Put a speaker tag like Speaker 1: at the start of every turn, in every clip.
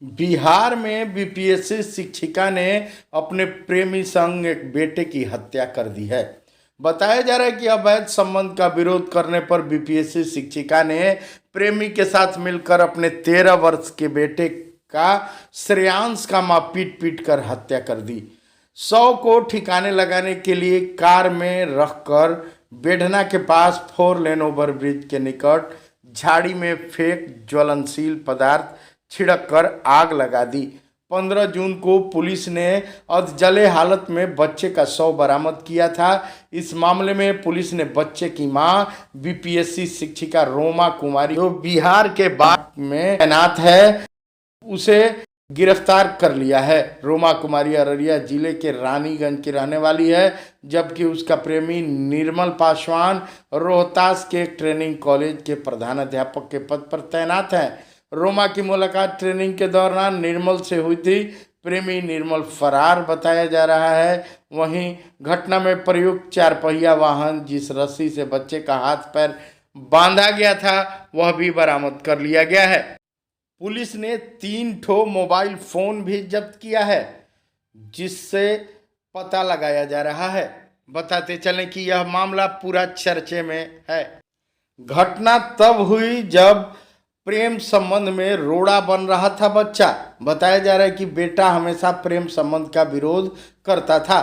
Speaker 1: बिहार में बीपीएससी शिक्षिका ने अपने प्रेमी संग एक बेटे की हत्या कर दी है। बताया जा रहा है कि अवैध संबंध का विरोध करने पर बीपीएससी शिक्षिका ने प्रेमी के साथ मिलकर अपने 13 वर्ष के बेटे का श्रेयांश का मां पीट पीट कर हत्या कर दी। शव को ठिकाने लगाने के लिए कार में रखकर बेढना के पास 4 लेन ओवरब्रिज के निकट झाड़ी में फेंक ज्वलनशील पदार्थ छिड़क कर आग लगा दी। 15 जून को पुलिस ने अधजले हालत में बच्चे का शव बरामद किया था। इस मामले में पुलिस ने बच्चे की मां बीपीएससी शिक्षिका रोमा कुमारी, जो बिहार के बाग में तैनात है, उसे गिरफ्तार कर लिया है। रोमा कुमारी अररिया जिले के रानीगंज की रहने वाली है, जबकि उसका प्रेमी निर्मल पासवान रोहतास के ट्रेनिंग कॉलेज के प्रधानाध्यापक के पद पर तैनात है। रोमा की मुलाकात ट्रेनिंग के दौरान निर्मल से हुई थी। प्रेमी निर्मल फरार बताया जा रहा है। वहीं घटना में प्रयुक्त 4 पहिया वाहन, जिस रस्सी से बच्चे का हाथ पैर बांधा गया था, वह भी बरामद कर लिया गया है। पुलिस ने 3 मोबाइल फोन भी जब्त किया है, जिससे पता लगाया जा रहा है। बताते चलें कि यह मामला पूरा चर्चे में है। घटना तब हुई जब प्रेम संबंध में रोड़ा बन रहा था बच्चा। बताया जा रहा है कि बेटा हमेशा प्रेम संबंध का विरोध करता था।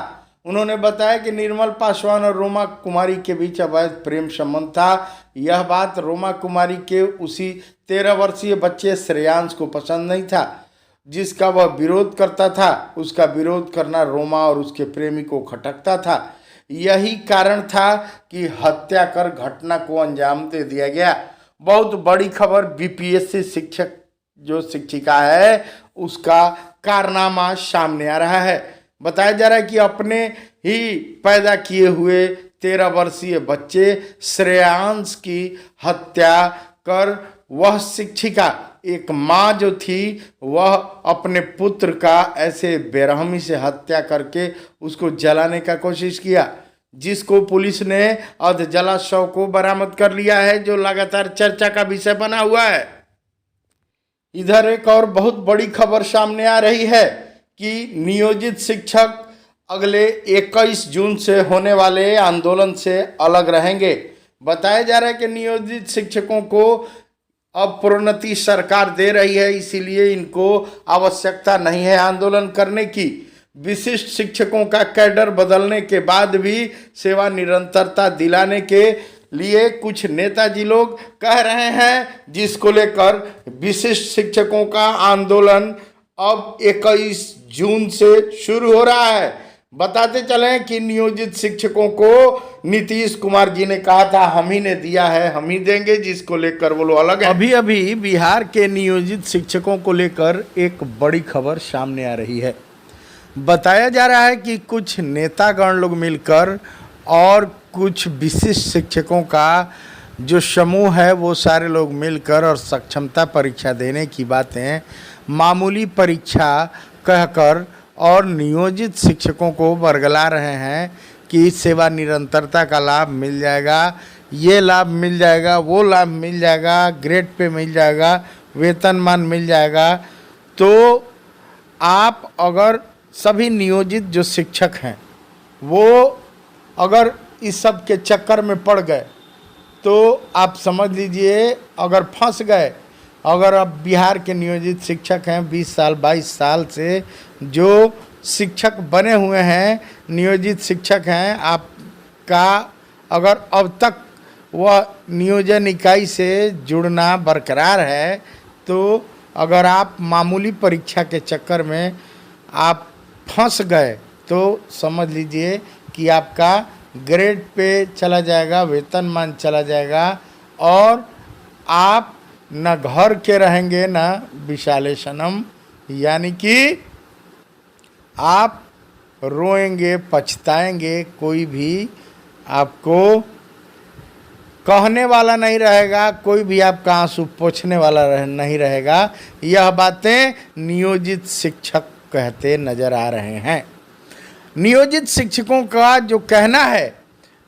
Speaker 1: उन्होंने बताया कि निर्मल पासवान और रोमा कुमारी के बीच अवैध प्रेम संबंध था। यह बात रोमा कुमारी के उसी 13 वर्षीय बच्चे श्रेयांश को पसंद नहीं था, जिसका वह विरोध करता था। उसका विरोध करना रोमा और उसके प्रेमी को खटकता था। यही कारण था कि हत्या कर घटना को अंजाम दे दिया गया। बहुत बड़ी खबर, बीपीएससी शिक्षक जो शिक्षिका है उसका कारनामा सामने आ रहा है। बताया जा रहा है कि अपने ही पैदा किए हुए 13 वर्षीय बच्चे श्रेयांश की हत्या कर वह शिक्षिका, एक माँ जो थी, वह अपने पुत्र का ऐसे बेरहमी से हत्या करके उसको जलाने का कोशिश किया, जिसको पुलिस ने अधजला शव को बरामद कर लिया है, जो लगातार चर्चा का विषय बना हुआ है। इधर एक और बहुत बड़ी खबर सामने आ रही है कि नियोजित शिक्षक अगले 21 जून से होने वाले आंदोलन से अलग रहेंगे। बताया जा रहा है कि नियोजित शिक्षकों को अब प्रोन्नति सरकार दे रही है, इसीलिए इनको आवश्यकता नहीं है आंदोलन करने की। विशिष्ट शिक्षकों का कैडर बदलने के बाद भी सेवा निरंतरता दिलाने के लिए कुछ नेताजी लोग कह रहे हैं, जिसको लेकर विशिष्ट शिक्षकों का आंदोलन अब 21 जून से शुरू हो रहा है। बताते चलें कि नियोजित शिक्षकों को नीतीश कुमार जी ने कहा था हम ही ने दिया है, हम ही देंगे, जिसको लेकर वो लोग अलग है। अभी अभी बिहार के नियोजित शिक्षकों को लेकर एक बड़ी खबर सामने आ रही है। बताया जा रहा है कि कुछ नेतागण लोग मिलकर और कुछ विशिष्ट शिक्षकों का जो समूह है, वो सारे लोग मिलकर और सक्षमता परीक्षा देने की बातें मामूली परीक्षा कहकर और नियोजित शिक्षकों को बरगला रहे हैं कि सेवा निरंतरता का लाभ मिल जाएगा, ये लाभ मिल जाएगा, वो लाभ मिल जाएगा, ग्रेड पे मिल जाएगा, वेतनमान मिल जाएगा। तो आप अगर सभी नियोजित जो शिक्षक हैं वो अगर इस सब के चक्कर में पड़ गए तो आप समझ लीजिए अगर फंस गए। अगर आप बिहार के नियोजित शिक्षक हैं, 20 साल 22 साल से जो शिक्षक बने हुए हैं, नियोजित शिक्षक हैं, आपका अगर अब तक वह नियोजन इकाई से जुड़ना बरकरार है, तो अगर आप मामूली परीक्षा के चक्कर में आप फंस गए तो समझ लीजिए कि आपका ग्रेड पे चला जाएगा, वेतनमान चला जाएगा और आप न घर के रहेंगे न विशाले सनम, यानी कि आप रोएंगे, पछताएंगे, कोई भी आपको कहने वाला नहीं रहेगा, कोई भी आपका आंसू पोंछने वाला नहीं रहेगा। यह बातें नियोजित शिक्षक कहते नजर आ रहे हैं। नियोजित शिक्षकों का जो कहना है,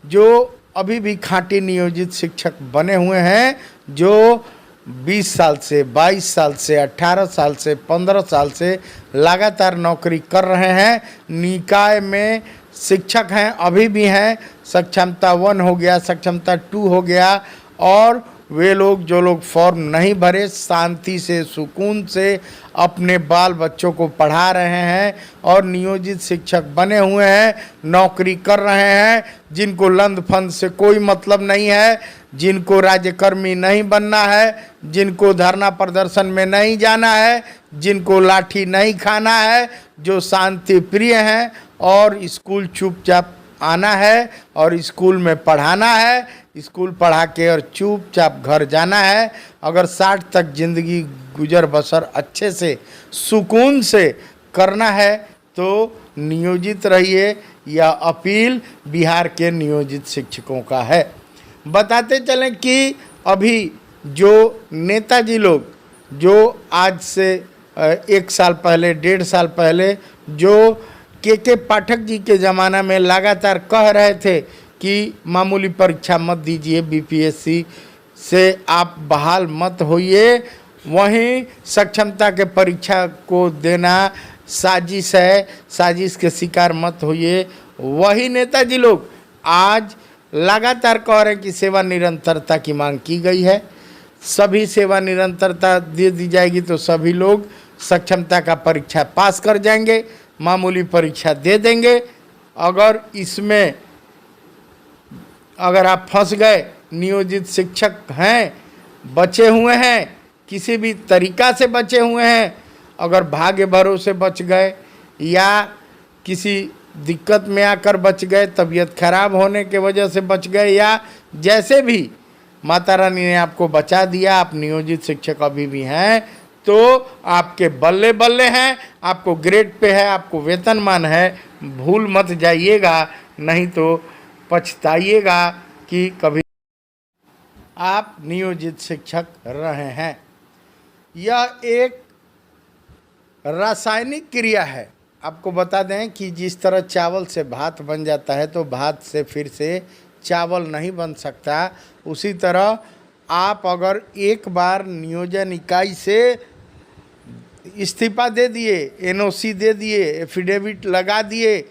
Speaker 1: जो अभी भी खाँटी नियोजित शिक्षक बने हुए हैं, जो 20 साल से, 22 साल से, 18 साल से, 15 साल से लगातार नौकरी कर रहे हैं। निकाय में शिक्षक हैं, अभी भी हैं। सक्षमता 1 हो गया, सक्षमता 2 हो गया, और वे लोग जो लोग फॉर्म नहीं भरे, शांति से, सुकून से अपने बाल बच्चों को पढ़ा रहे हैं और नियोजित शिक्षक बने हुए हैं, नौकरी कर रहे हैं। जिनको लंद फंद से कोई मतलब नहीं है, जिनको राज्यकर्मी नहीं बनना है, जिनको धरना प्रदर्शन में नहीं जाना है, जिनको लाठी नहीं खाना है, जो शांति प्रिय हैं और स्कूल चुपचाप आना है और स्कूल में पढ़ाना है, स्कूल पढ़ा के और चुपचाप घर जाना है। अगर 60 तक ज़िंदगी गुजर बसर अच्छे से, सुकून से करना है तो नियोजित रहिए। यह अपील बिहार के नियोजित शिक्षकों का है। बताते चलें कि अभी जो नेताजी लोग, जो आज से 1 साल पहले, 1.5 साल पहले, जो के पाठक जी के ज़माना में लगातार कह रहे थे कि मामूली परीक्षा मत दीजिए, बीपीएससी से आप बहाल मत होइए, वहीं सक्षमता के परीक्षा को देना साजिश है, साजिश के शिकार मत होइए। वही नेताजी लोग आज लगातार कह रहे हैं कि सेवा निरंतरता की मांग की गई है। सभी सेवा निरंतरता दे दी जाएगी तो सभी लोग सक्षमता का परीक्षा पास कर जाएंगे, मामूली परीक्षा दे देंगे। अगर इसमें अगर आप फंस गए, नियोजित शिक्षक हैं, बचे हुए हैं, किसी भी तरीक़ा से बचे हुए हैं, अगर भाग्य भरोसे बच गए या किसी दिक्कत में आकर बच गए, तबीयत खराब होने के वजह से बच गए, या जैसे भी माता रानी ने आपको बचा दिया, आप नियोजित शिक्षक अभी भी हैं, तो आपके बल्ले बल्ले हैं, आपको ग्रेड पे है, आपको वेतनमान है। भूल मत जाइएगा, नहीं तो पछताइएगा कि कभी आप नियोजित शिक्षक रहे हैं। यह एक रासायनिक क्रिया है। आपको बता दें कि जिस तरह चावल से भात बन जाता है तो भात से फिर से चावल नहीं बन सकता, उसी तरह आप अगर एक बार नियोजन इकाई से इस्तीफा दे दिए, एनओसी दे दिए, एफिडेविट लगा दिए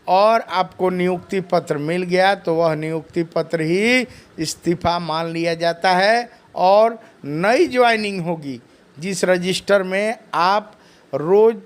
Speaker 1: और आपको नियुक्ति पत्र मिल गया, तो वह नियुक्ति पत्र ही इस्तीफा मान लिया जाता है और नई ज्वाइनिंग होगी। जिस रजिस्टर में आप रोज़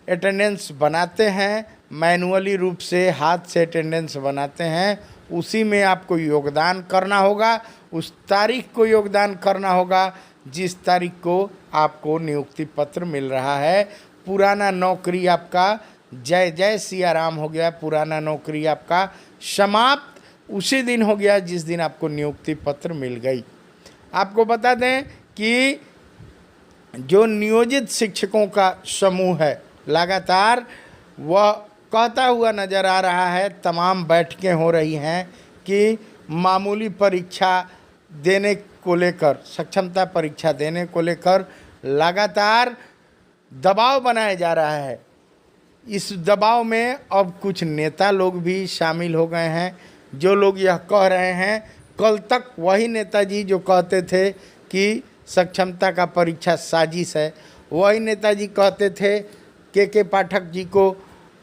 Speaker 1: अटेंडेंस बनाते हैं, मैनुअली रूप से हाथ से अटेंडेंस बनाते हैं, उसी में आपको योगदान करना होगा। उस तारीख को योगदान करना होगा जिस तारीख को आपको नियुक्ति पत्र मिल रहा है। पुराना नौकरी आपका जय जय सिया राम हो गया, पुराना नौकरी आपका समाप्त उसी दिन हो गया जिस दिन आपको नियुक्ति पत्र मिल गई। आपको बता दें कि जो नियोजित शिक्षकों का समूह है लगातार वह कहता हुआ नज़र आ रहा है, तमाम बैठकें हो रही हैं कि मामूली परीक्षा देने को लेकर, सक्षमता परीक्षा देने को लेकर लगातार दबाव बनाया जा रहा है। इस दबाव में अब कुछ नेता लोग भी शामिल हो गए हैं, जो लोग यह कह रहे हैं। कल तक वही नेताजी जो कहते थे कि सक्षमता का परीक्षा साजिश है, वही नेताजी कहते थे, के पाठक जी को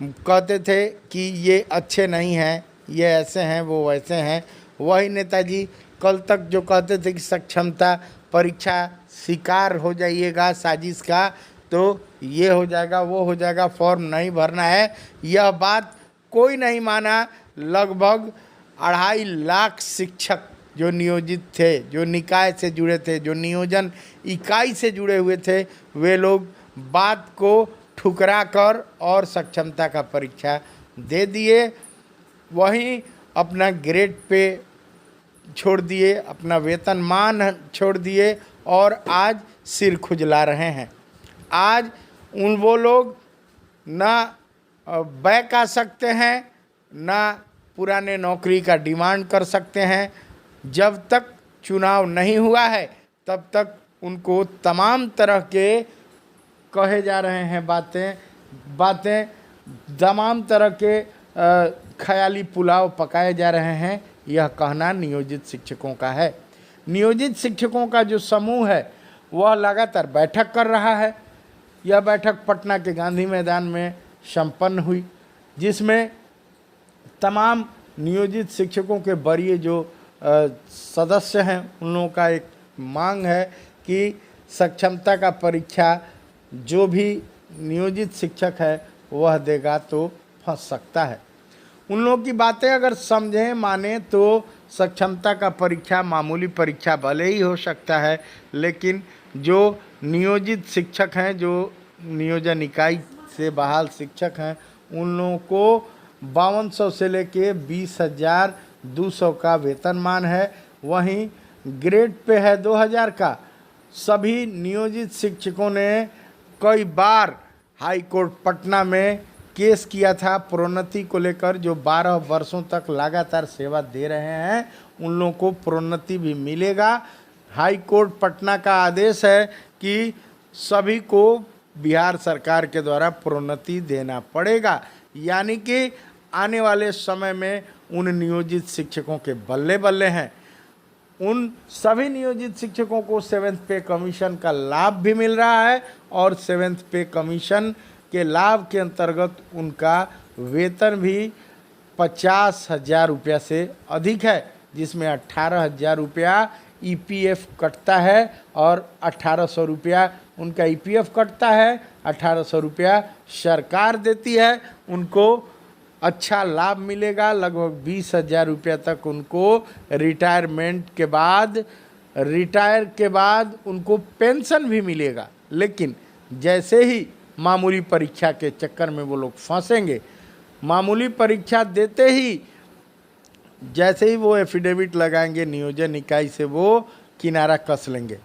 Speaker 1: कहते थे कि ये अच्छे नहीं हैं, ये ऐसे हैं, वो वैसे हैं। वही नेताजी कल तक जो कहते थे कि सक्षमता परीक्षा शिकार हो जाइएगा साजिश का, तो ये हो जाएगा, वो हो जाएगा, फॉर्म नहीं भरना है, यह बात कोई नहीं माना। लगभग 2.5 लाख शिक्षक जो नियोजित थे, जो निकाय से जुड़े थे, जो नियोजन इकाई से जुड़े हुए थे, वे लोग बात को ठुकरा कर और सक्षमता का परीक्षा दे दिए। वहीं अपना ग्रेड पे छोड़ दिए, अपना वेतनमान छोड़ दिए और आज सिर खुजला रहे हैं। आज वो लोग ना बैक आ सकते हैं, ना पुराने नौकरी का डिमांड कर सकते हैं। जब तक चुनाव नहीं हुआ है तब तक उनको तमाम तरह के कहे जा रहे हैं बातें तमाम तरह के ख्याली पुलाव पकाए जा रहे हैं। यह कहना नियोजित शिक्षकों का है। नियोजित शिक्षकों का जो समूह है वह लगातार बैठक कर रहा है। यह बैठक पटना के गांधी मैदान में संपन्न हुई, जिसमें तमाम नियोजित शिक्षकों के वरीय जो सदस्य हैं उन लोगों का एक मांग है कि सक्षमता का परीक्षा जो भी नियोजित शिक्षक है वह देगा तो फंस सकता है। उन लोगों की बातें अगर समझें माने तो सक्षमता का परीक्षा मामूली परीक्षा भले ही हो सकता है, लेकिन जो नियोजित शिक्षक हैं, जो नियोजन इकाई से बहाल शिक्षक हैं, उन लोगों को 5200 से लेके 20,200 का वेतनमान है। वहीं ग्रेड पे है 2000 का। सभी नियोजित शिक्षकों ने कई बार हाई कोर्ट पटना में केस किया था प्रोन्नति को लेकर। जो 12 वर्षों तक लगातार सेवा दे रहे हैं उन लोगों को प्रोन्नति भी मिलेगा। हाई कोर्ट पटना का आदेश है कि सभी को बिहार सरकार के द्वारा प्रोन्नति देना पड़ेगा, यानी कि आने वाले समय में उन नियोजित शिक्षकों के बल्ले बल्ले हैं। उन सभी नियोजित शिक्षकों को 7th पे कमीशन का लाभ भी मिल रहा है और 7th पे कमीशन के लाभ के अंतर्गत उनका वेतन भी 50,000 रुपया से अधिक है, जिसमें 18,000 रुपया EPF कटता है और 1,800 रुपया उनका EPF कटता है, 1,800 रुपया सरकार देती है। उनको अच्छा लाभ मिलेगा, लगभग 20,000 रुपया तक उनको रिटायर के बाद उनको पेंशन भी मिलेगा। लेकिन जैसे ही मामूली परीक्षा के चक्कर में वो लोग फंसेंगे, मामूली परीक्षा देते ही जैसे ही वो एफिडेविट लगाएंगे नियोजन इकाई से, वो किनारा कस लेंगे।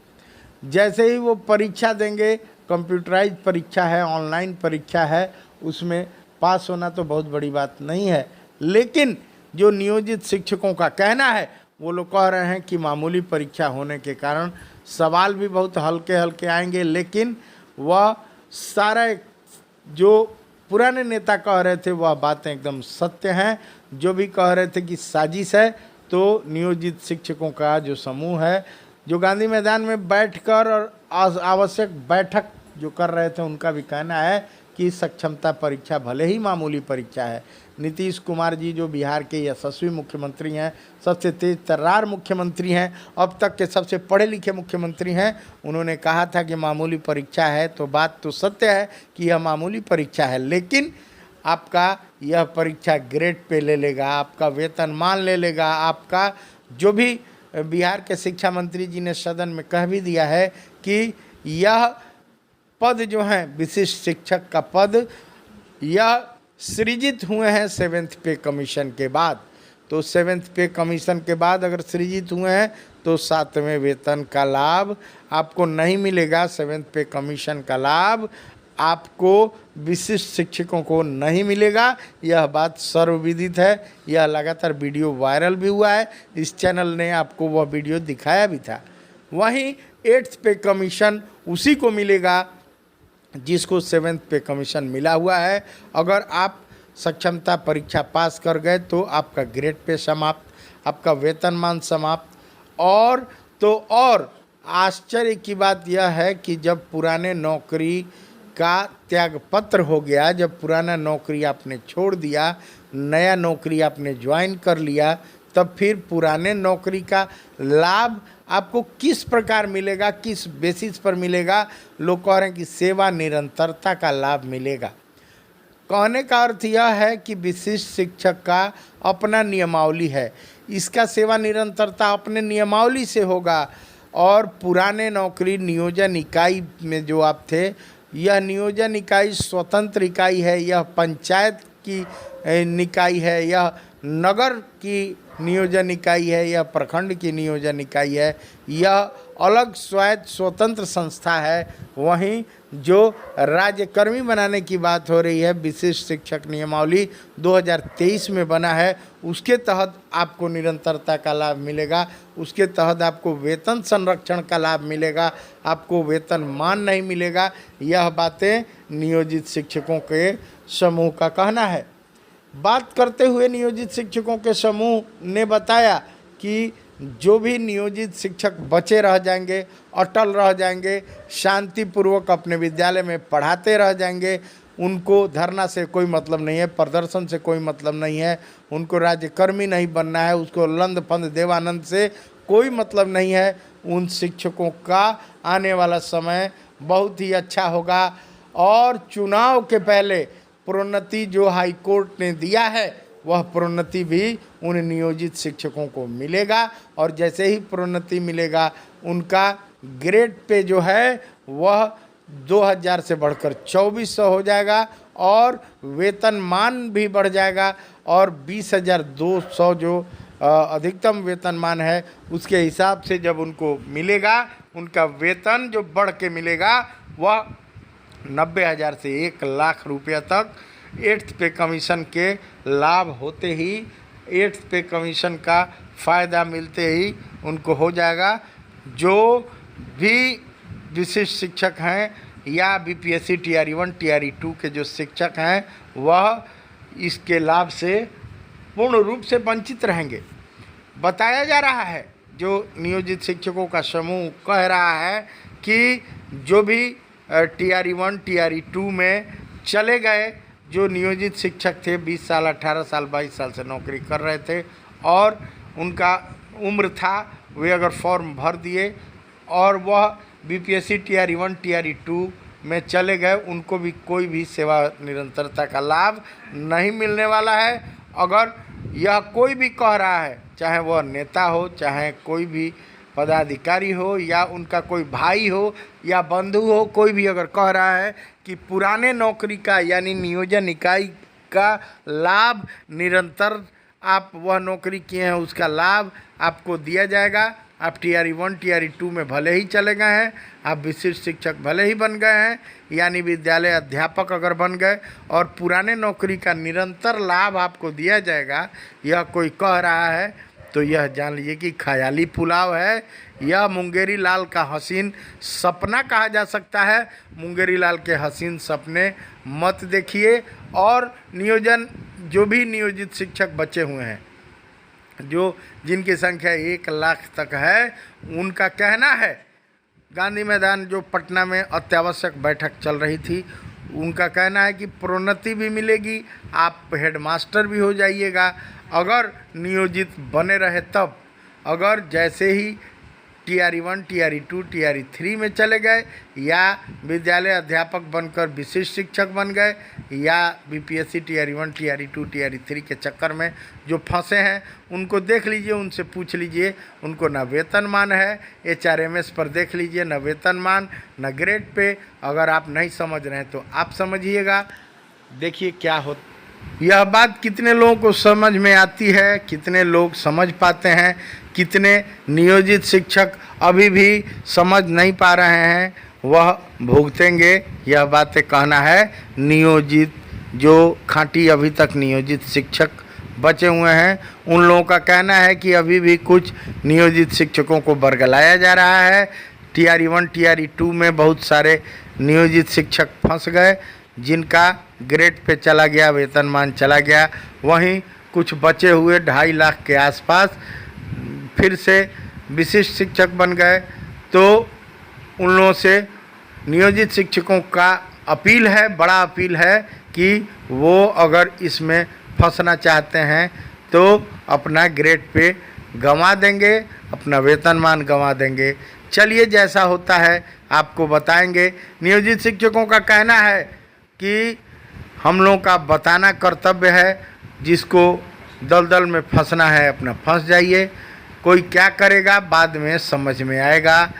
Speaker 1: जैसे ही वो परीक्षा देंगे, कंप्यूटराइज परीक्षा है, ऑनलाइन परीक्षा है, उसमें पास होना तो बहुत बड़ी बात नहीं है। लेकिन जो नियोजित शिक्षकों का कहना है, वो लोग कह रहे हैं कि मामूली परीक्षा होने के कारण सवाल भी बहुत हल्के हल्के आएंगे, लेकिन वह सारा जो पुराने नेता कह रहे थे वह बातें एकदम सत्य हैं। जो भी कह रहे थे कि साजिश है, तो नियोजित शिक्षकों का जो समूह है, जो गांधी मैदान में बैठकर और आवश्यक बैठक जो कर रहे थे, उनका भी कहना है कि सक्षमता परीक्षा भले ही मामूली परीक्षा है। नीतीश कुमार जी जो बिहार के यशस्वी मुख्यमंत्री हैं, सबसे तेज तर्रार मुख्यमंत्री हैं, अब तक के सबसे पढ़े लिखे मुख्यमंत्री हैं, उन्होंने कहा था कि मामूली परीक्षा है। तो बात तो सत्य है कि यह मामूली परीक्षा है, लेकिन आपका यह परीक्षा ग्रेड पे ले लेगा, आपका वेतनमान ले लेगा, आपका जो भी बिहार के शिक्षा मंत्री जी ने सदन में कह भी दिया है कि यह पद जो हैं विशिष्ट शिक्षक का पद, यह सृजित हुए हैं 7th पे कमीशन के बाद। तो 7th पे कमीशन के बाद अगर सृजित हुए हैं तो 7वें वेतन का लाभ आपको नहीं मिलेगा। 7th पे कमीशन का लाभ आपको विशिष्ट शिक्षकों को नहीं मिलेगा। यह बात सर्वविदित है। यह लगातार वीडियो वायरल भी हुआ है, इस चैनल ने आपको वह वीडियो दिखाया भी था। वहीं 8th पे कमीशन उसी को मिलेगा जिसको 7th पे कमीशन मिला हुआ है। अगर आप सक्षमता परीक्षा पास कर गए तो आपका ग्रेड पे समाप्त, आपका वेतनमान समाप्त। और आश्चर्य की बात यह है कि जब पुराने नौकरी का त्यागपत्र हो गया, जब पुराना नौकरी आपने छोड़ दिया, नया नौकरी आपने ज्वाइन कर लिया, तब फिर पुराने नौकरी का लाभ आपको किस प्रकार मिलेगा, किस बेसिस पर मिलेगा? लोग कह रहे हैं कि सेवा निरंतरता का लाभ मिलेगा। कहने का अर्थ यह है कि विशिष्ट शिक्षक का अपना नियमावली है, इसका सेवा निरंतरता अपने नियमावली से होगा। और पुराने नौकरी नियोजन इकाई में जो आप थे, यह नियोजन इकाई स्वतंत्र इकाई है, यह पंचायत की निकाय है, यह नगर की नियोजन इकाई है, यह प्रखंड की नियोजन इकाई है, यह अलग स्वायत्त स्वतंत्र संस्था है। वहीं जो राज्यकर्मी बनाने की बात हो रही है, विशिष्ट शिक्षक नियमावली 2023 में बना है, उसके तहत आपको निरंतरता का लाभ मिलेगा, उसके तहत आपको वेतन संरक्षण का लाभ मिलेगा, आपको वेतनमान नहीं मिलेगा। यह बातें नियोजित शिक्षकों के समूह का कहना है। बात करते हुए नियोजित शिक्षकों के समूह ने बताया कि जो भी नियोजित शिक्षक बचे रह जाएंगे, अटल रह जाएंगे, शांतिपूर्वक अपने विद्यालय में पढ़ाते रह जाएंगे, उनको धरना से कोई मतलब नहीं है, प्रदर्शन से कोई मतलब नहीं है, उनको राज्यकर्मी नहीं बनना है, उसको लंद फंद देवानंद से कोई मतलब नहीं है। उन शिक्षकों का आने वाला समय बहुत ही अच्छा होगा और चुनाव के पहले प्रोन्नति जो हाई कोर्ट ने दिया है वह प्रोन्नति भी उन नियोजित शिक्षकों को मिलेगा और जैसे ही प्रोन्नति मिलेगा उनका ग्रेड पे जो है वह 2000 से बढ़कर 2400 हो जाएगा और वेतनमान भी बढ़ जाएगा और 20,200 जो अधिकतम वेतनमान है उसके हिसाब से जब उनको मिलेगा, उनका वेतन जो बढ़ के मिलेगा वह 90,000 से 1,00,000 रुपया तक 8th पे कमीशन के लाभ होते ही 8th पे कमीशन का फ़ायदा मिलते ही उनको हो जाएगा। जो भी विशिष्ट शिक्षक हैं या बीपीएससी टीआरई 1 टीआरई 2 के जो शिक्षक हैं वह इसके लाभ से पूर्ण रूप से वंचित रहेंगे। बताया जा रहा है, जो नियोजित शिक्षकों का समूह कह रहा है कि जो भी टीआरई 1 टीआरई 2 में चले गए, जो नियोजित शिक्षक थे 20 साल 18 साल 22 साल से नौकरी कर रहे थे और उनका उम्र था, वे अगर फॉर्म भर दिए और वह बीपीएससी टीआरई 1 टीआरई 2 में चले गए, उनको भी कोई भी सेवा निरंतरता का लाभ नहीं मिलने वाला है। अगर यह कोई भी कह रहा है, चाहे वह नेता हो, चाहे कोई भी पदाधिकारी हो या उनका कोई भाई हो या बंधु हो, कोई भी अगर कह रहा है कि पुराने नौकरी का यानी नियोजन इकाई का लाभ निरंतर आप वह नौकरी किए हैं उसका लाभ आपको दिया जाएगा। आप टीआरई 1 टीआरई 2 में भले ही चले गए हैं, आप विशिष्ट शिक्षक भले ही बन गए हैं यानी विद्यालय अध्यापक अगर बन गए और पुराने नौकरी का निरंतर लाभ आपको दिया जाएगा, यह कोई कह रहा है तो यह जान लीजिए कि ख्याली पुलाव है। यह मुंगेरी लाल का हसीन सपना कहा जा सकता है। मुंगेरी लाल के हसीन सपने मत देखिए। और नियोजन जो भी नियोजित शिक्षक बचे हुए हैं, जो जिनकी संख्या 1,00,000 तक है, उनका कहना है, गांधी मैदान जो पटना में अत्यावश्यक बैठक चल रही थी, उनका कहना है कि प्रोन्नति भी मिलेगी, आप हेडमास्टर भी हो जाइएगा अगर नियोजित बने रहे तब। अगर जैसे ही टीआरई 1 टीआरई 2 टीआरई 3 में चले गए या विद्यालय अध्यापक बनकर विशिष्ट शिक्षक बन गए या बीपीएससी टीआरई 1 टीआरई 2 टीआरई 3 के चक्कर में जो फंसे हैं, उनको देख लीजिए, उनसे पूछ लीजिए, उनको ना वेतनमान है। एचआरएमएस पर देख लीजिए, ना वेतनमान ना ग्रेड पे। अगर आप नहीं समझ रहे हैं तो आप समझिएगा, देखिए क्या हो। यह बात कितने लोगों को समझ में आती है, कितने लोग समझ पाते हैं, कितने नियोजित शिक्षक अभी भी समझ नहीं पा रहे हैं, वह भुगतेंगे। यह बातें कहना है नियोजित जो खांटी अभी तक नियोजित शिक्षक बचे हुए हैं, उन लोगों का कहना है कि अभी भी कुछ नियोजित शिक्षकों को बरगलाया जा रहा है। टीआरई 1 टीआरई 2 में बहुत सारे नियोजित शिक्षक फंस गए, जिनका ग्रेड पे चला गया, वेतनमान चला गया। वहीं कुछ बचे हुए 2.5 लाख के आसपास फिर से विशिष्ट शिक्षक बन गए। तो उन लोगों से नियोजित शिक्षकों का अपील है, बड़ा अपील है कि वो अगर इसमें फंसना चाहते हैं तो अपना ग्रेड पे गंवा देंगे, अपना वेतनमान गंवा देंगे। चलिए जैसा होता है आपको बताएंगे। नियोजित शिक्षकों का कहना है कि हम लोगों का बताना कर्तव्य है, जिसको दलदल में फंसना है अपना फंस जाइए। कोई क्या करेगा बाद में समझ में आएगा,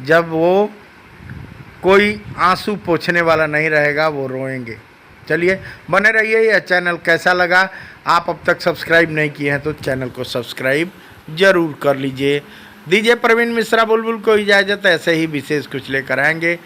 Speaker 1: जब वो कोई आंसू पोंछने वाला नहीं रहेगा, वो रोएंगे। चलिए बने रहिए। यह चैनल कैसा लगा, आप अब तक सब्सक्राइब नहीं किए हैं तो चैनल को सब्सक्राइब ज़रूर कर लीजिए। दीजिए प्रवीण मिश्रा बुलबुल को इजाज़त, ऐसे ही विशेष कुछ लेकर आएंगे।